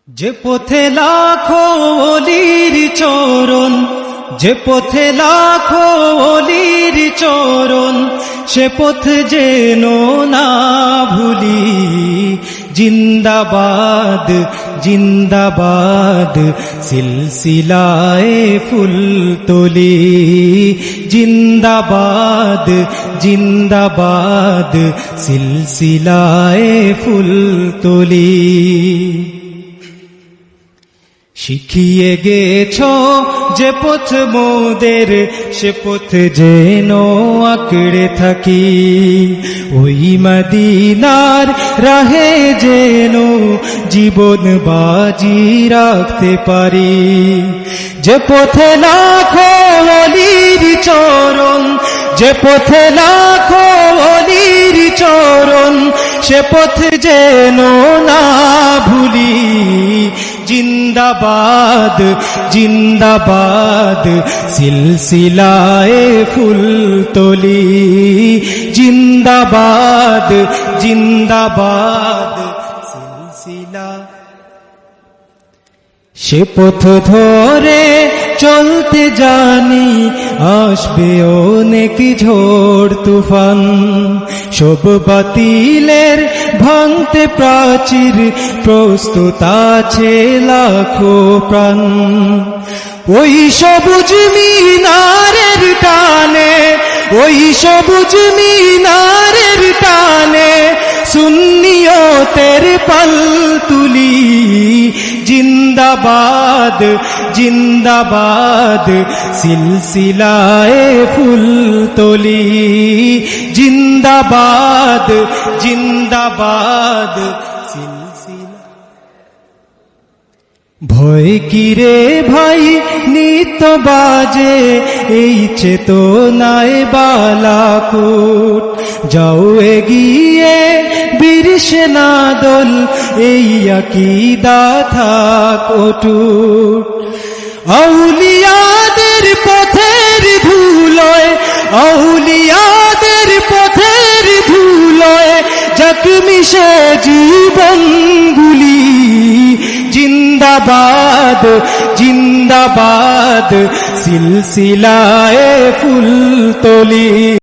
যে পথে লাখো ওলির চরণ, যে পথে লাখো ওলির চরণ, সে পথ যেন না ভুলি। জিন্দাবাদ জিন্দাবাদ সিলসিলায়ে ফুলতলি, জিন্দাবাদ জিন্দাবাদ সিলসিলায়ে ফুলতলি। শিখিয়ে গেছো যে পথ মোদের, সে পথ যেন আঁকড়ে থাকি। ওই মদিনার রাহে যেন জীবন বাজি রাখতে পারি। যে পথে লাখো ওলির চরণ, যে পথে লাখো ওলির চরণ, সে পথ যেন না ভুলি। জিন্দাবাদ জিন্দাবাদ সিলসিলায়ে ফুলতলি, জিন্দাবাদ জিন্দাবাদ সিলসিলা। সে পথ ধরে চলতে জানি, আসবে অনেক ঝড় তুফান। সব বাতিলের ভাঙতে প্রাচীর, প্রস্তুত আছে লাখো প্রাণ। ওই সবুজ মিনারের টানে, ওই সবুজ মিনারের টানে, সুন্নিয়তের পাল তুলি। জিন্দাবাদ জিন্দাবাদ সিলসিলায়ে ফুলতলি, জিন্দাবাদ জিন্দাবাদ সিলসিলা। ভয় কিরে ভাই নিত্য বাজে, এই চেতনায় বালাকুট। যাও এগিয়ে বীর সেনা দল, এই আকীদা থাক অটুট। আউলিয়াদের পথের ধুলোয়, আউলিয়াদের পথের ধুলোয়, যাক মিশে জীবনগুলি। জিন্দাবাদ জিন্দাবাদ সিলসিলায়ে ফুলতলি।